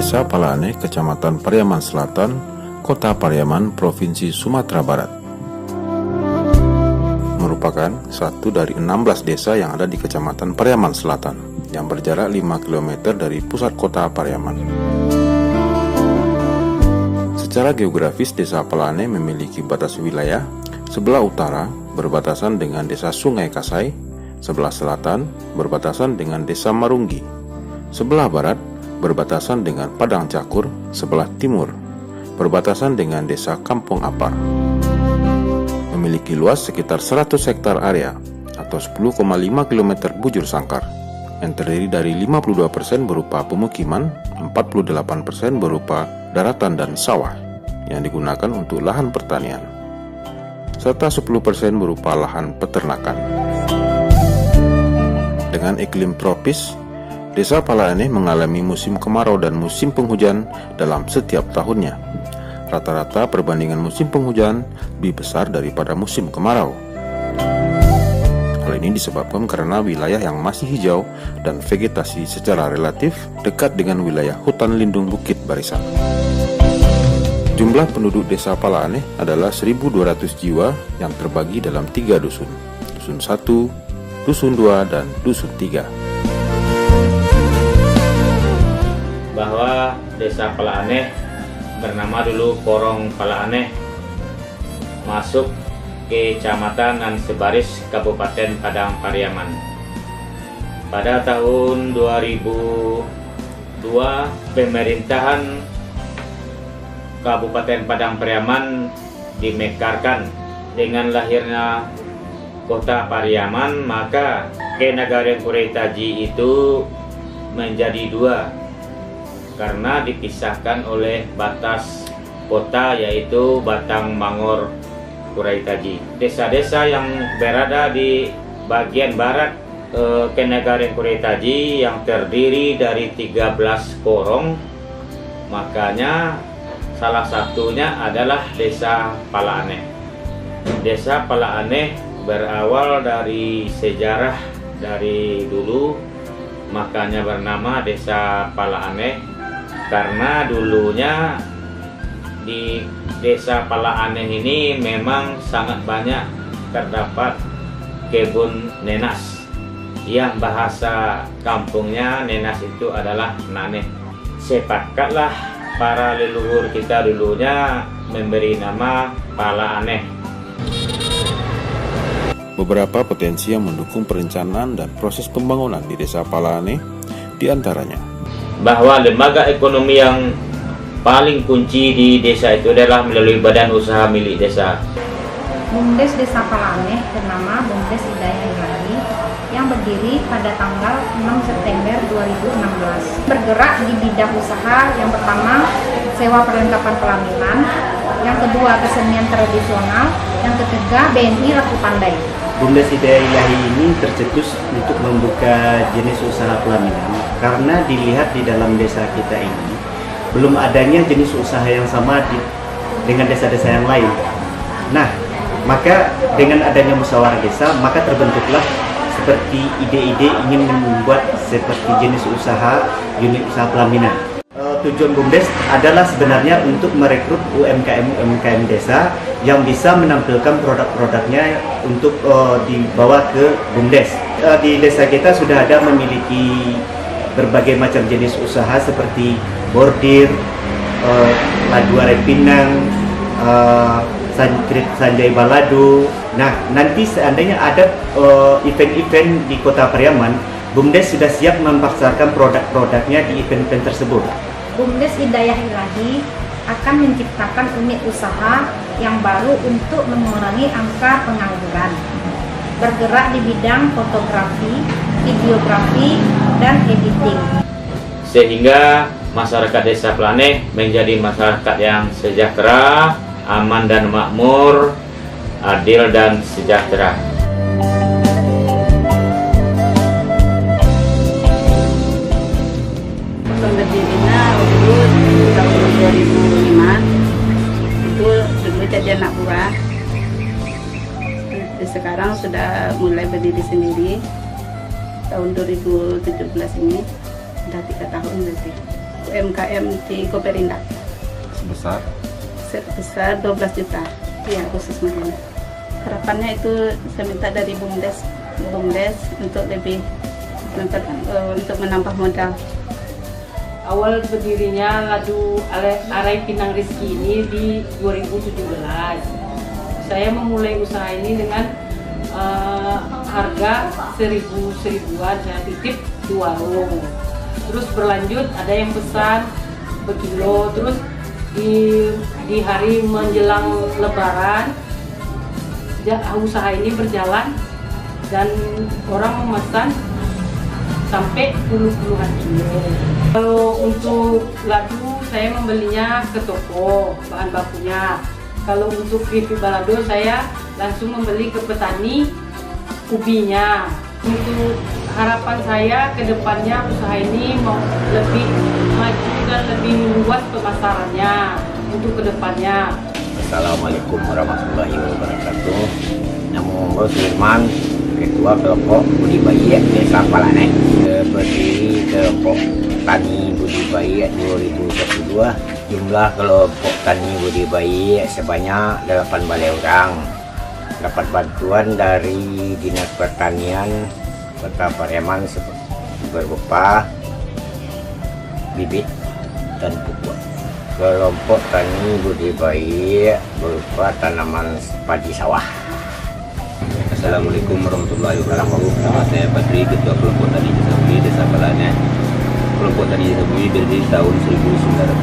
Desa Palaane, Kecamatan Pariaman Selatan, Kota Pariaman, Provinsi Sumatera Barat. Merupakan satu dari 16 desa yang ada di Kecamatan Pariaman Selatan, yang berjarak 5 km dari pusat kota Pariaman. Secara geografis, Desa Palaane memiliki batas wilayah. Sebelah utara berbatasan dengan Desa Sungai Kasai, sebelah selatan berbatasan dengan Desa Marunggi, sebelah barat berbatasan dengan Padang Cakur, sebelah timur berbatasan dengan Desa Kampung Apar. Memiliki luas sekitar 100 hektar area atau 10,5 km bujur sangkar, yang terdiri dari 52% berupa pemukiman, 48% berupa daratan dan sawah yang digunakan untuk lahan pertanian, serta 10% berupa lahan peternakan. Dengan iklim tropis, Desa Palaane mengalami musim kemarau dan musim penghujan dalam setiap tahunnya. Rata-rata perbandingan musim penghujan lebih besar daripada musim kemarau. Hal ini disebabkan karena wilayah yang masih hijau dan vegetasi secara relatif dekat dengan wilayah hutan lindung Bukit Barisan. Jumlah penduduk Desa Palaane adalah 1.200 jiwa yang terbagi dalam 3 dusun, Dusun 1, Dusun 2, dan Dusun 3. Bahwa Desa Palaane bernama dulu Porong Palaane, masuk Kecamatan Ansebaris, Kabupaten Padang Pariaman. Pada tahun 2002, pemerintahan Kabupaten Padang Pariaman dimekarkan dengan lahirnya Kota Pariaman, maka Kenagarian Kuretaji itu menjadi 2 karena dipisahkan oleh batas kota, yaitu Batang Mangor Kuretaji. Desa-desa yang berada di bagian barat Kenagarian Kuretaji yang terdiri dari 13 korong, makanya salah satunya adalah Desa Palaane. Desa Palaane berawal dari sejarah dari dulu, makanya bernama Desa Palaane, karena dulunya di Desa Palaane ini memang sangat banyak terdapat kebun nenas, yang bahasa kampungnya nenas itu adalah naneh. Sepakatlah para leluhur kita dulunya memberi nama Palaane. Beberapa potensi yang mendukung perencanaan dan proses pembangunan di Desa Palaane diantaranya bahwa lembaga ekonomi yang paling kunci di desa itu adalah melalui badan usaha milik desa. BUMDes Desa Palaane bernama BUMDes Hidayah Ilahi yang berdiri pada tanggal 6 September 2016. Bergerak di bidang usaha yang pertama sewa perlengkapan pelaminan, yang kedua kesenian tradisional, yang ketiga BNI Laku Pandai. BUMDes Hidayah Ilahi ini tercetus untuk membuka jenis usaha pelaminan karena dilihat di dalam desa kita ini belum adanya jenis usaha yang sama dengan desa-desa yang lain. Nah, maka dengan adanya musyawarah desa, maka terbentuklah seperti ide-ide ingin membuat seperti jenis usaha, unit usaha pelaminan. Tujuan BUMDes adalah sebenarnya untuk merekrut UMKM desa yang bisa menampilkan produk-produknya untuk dibawa ke BUMDes. Di desa kita sudah ada memiliki berbagai macam jenis usaha seperti bordir, ladu arai pinang, sanjai balado. Nah, nanti seandainya ada event-event di Kota Pariaman, BUMDes sudah siap memasarkan produk-produknya di event-event tersebut. BUMDes Hidayah Ilahi akan menciptakan unit usaha yang baru untuk mengurangi angka pengangguran. Bergerak di bidang fotografi, videografi, dan editing. Sehingga masyarakat Desa Palaane menjadi masyarakat yang sejahtera, aman dan makmur, adil dan sejahtera. Berdirinya dulu tahun 2005 itu dulu jadi anak buah. Sekarang sudah mulai berdiri sendiri tahun 2017 ini, sudah 3 tahun berarti. UMKM di Koperindak. Sebesar 12 juta. Ya, khusus Marina. Harapannya itu saya minta dari BUMDes untuk lebih untuk menambah modal. Awal berdirinya Ladu Arai Pinang Rizki ini di 2017. Saya memulai usaha ini dengan harga 1000-1000-an, saya titip di warung. Terus berlanjut ada yang pesan berkilo, terus di hari menjelang Lebaran usaha ini berjalan dan orang memesan sampai puluhan kilo. Kalau untuk ladu saya membelinya ke toko bahan bakunya. Kalau untuk keripik balado saya langsung membeli ke petani ubinya. Untuk harapan saya ke depannya usaha ini mau lebih maju dan lebih luas pemasarannya untuk ke depannya. Assalamualaikum warahmatullahi wabarakatuh. Nama saya Sudirman, Ketua Kelompok Budidaya Desa Palane. Berdiri Kelompok Tani Budidaya 2022. Jumlah kelompok tani budidaya sebanyak 8 balai orang. Dapat bantuan dari Dinas Pertanian Kota Pariaman berupa bibit dan pupuk. Kelompok tani budidaya berupa tanaman padi sawah. Assalamualaikum warahmatullahi wabarakatuh. Nama saya Badri, Ketua Kelompok Tani Desa Bumi, Desa Palane. Kelompok Tani Desa Bumi berdiri tahun 1997.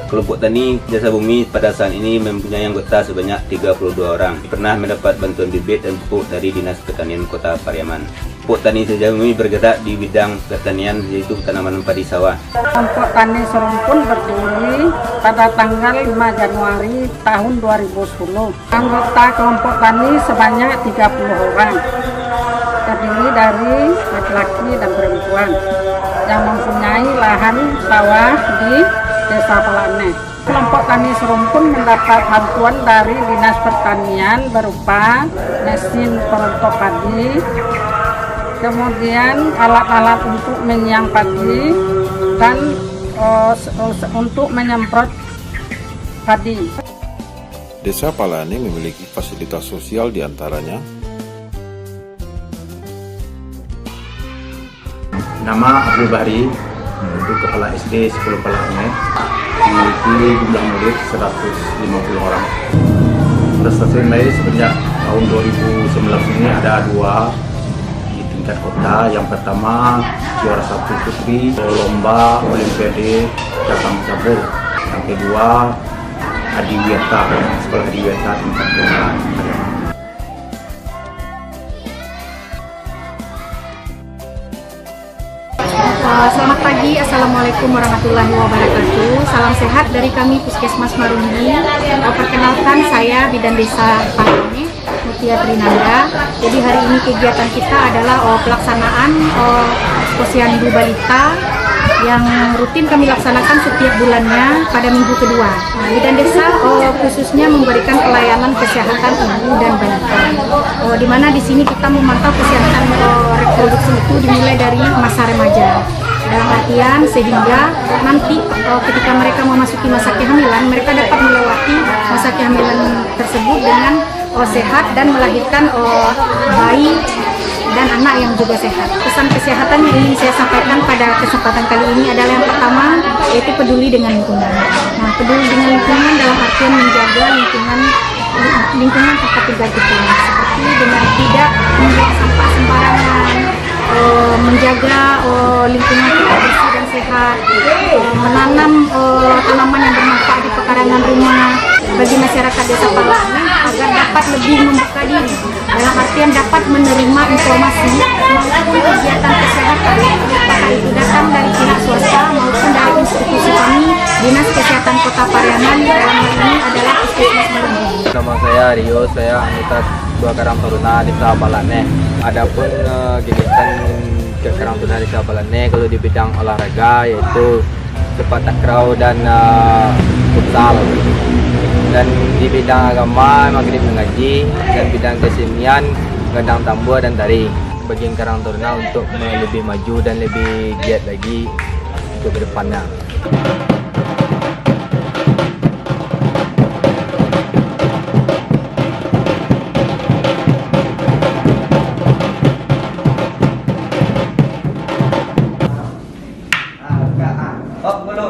Kelompok Tani Desa Bumi pada saat ini mempunyai anggota sebanyak 32 orang. Pernah mendapat bantuan bibit dan pupuk dari Dinas Pertanian Kota Pariaman. Kelompok Tani Desa Bumi bergerak di bidang pertanian, yaitu tanaman padi sawah. Kelompok Tani Serumpun berdiri pada tanggal 5 Januari tahun 2010. Anggota kelompok tani sebanyak 30 orang. Terdiri dari laki-laki dan perempuan yang mempunyai lahan sawah di Desa Palane. Kelompok Tani Serumpun mendapat bantuan dari Dinas Pertanian berupa mesin perontok padi, kemudian alat-alat untuk menyiang padi dan untuk menyemprot padi. Desa Palane memiliki fasilitas sosial diantaranya Nama Abdul Bahri, untuk Kepala SD 10 Palane, memiliki jumlah murid 150 orang. Prestasi meraih semenjak tahun 2019 ini ada 2 di tingkat kota. Yang pertama juara 1 putri lomba Olimpiade Cakang Cabur. Yang kedua Adiwiyata, sekolah Adiwiyata tingkat kota. Selamat pagi, Assalamualaikum warahmatullahi wabarakatuh. Salam sehat dari kami Puskesmas Marungi. Perkenalkan, saya Bidan Desa Palane, Mutia Trinanda. Jadi hari ini kegiatan kita adalah pelaksanaan posyandu balita yang rutin kami laksanakan setiap bulannya pada minggu kedua. Bidan Desa khususnya memberikan pelayanan kesehatan ibu dan balita. Di mana di sini kita memantau kesehatan reproduksi itu dimulai dari masa remaja. Dalam artian sehingga nanti ketika mereka memasuki masa kehamilan, mereka dapat melewati masa kehamilan tersebut dengan sehat dan melahirkan bayi dan anak yang juga sehat. Pesan kesehatan yang ingin saya sampaikan pada kesempatan kali ini adalah yang pertama, yaitu peduli dengan lingkungan. Nah, peduli dengan lingkungan dalam artian menjaga lingkungan tempat tinggal kita, seperti dengan tidak membuang sampah sembarangan, menjaga lingkungan kita bersih dan sehat, menanam tanaman yang bermanfaat di pekarangan rumah bagi masyarakat Desa Palane agar dapat lebih membuka diri, dalam artian dapat menerima informasi maupun kegiatan kesehatan, apakah itu datang dari pihak swasta maupun dari institusi kami Dinas Kesehatan Kota Pariaman, dalam hal ini adalah Puskesmas Marungi. Nama saya Rio, saya anggota Ketua Karang Taruna Desa Palane. Adapun kegiatan Karang Taruna Desa Palane kalau di bidang olahraga yaitu sepak takraw dan futsal. Dan di bidang agama maghrib mengaji, dan bidang kesenian gendang tambur dan tari. bagi Karang Taruna untuk lebih maju dan lebih giat lagi untuk ke depannya.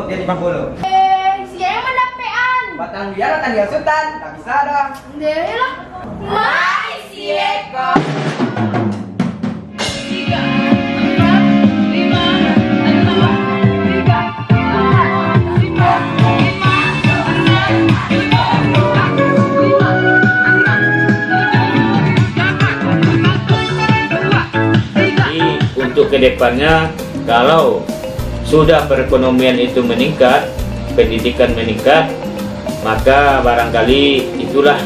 Dia 50. Siapa mendapean? Batang biar tanggal sultan, tak bisa dah. Deh lah. Mai si Eko. 3, 4, 5, 6, 3, 4, 5, 5, 6, 5. Jadi untuk kedepannya, kalau sudah perekonomian itu meningkat, pendidikan meningkat, maka barangkali itulah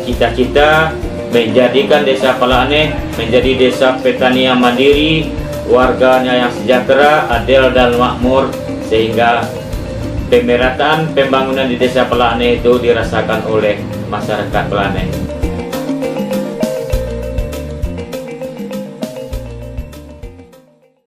cita-cita menjadikan Desa Palane menjadi desa petani yang mandiri, warganya yang sejahtera, adil dan makmur, sehingga pemerataan pembangunan di Desa Palane itu dirasakan oleh masyarakat Palane.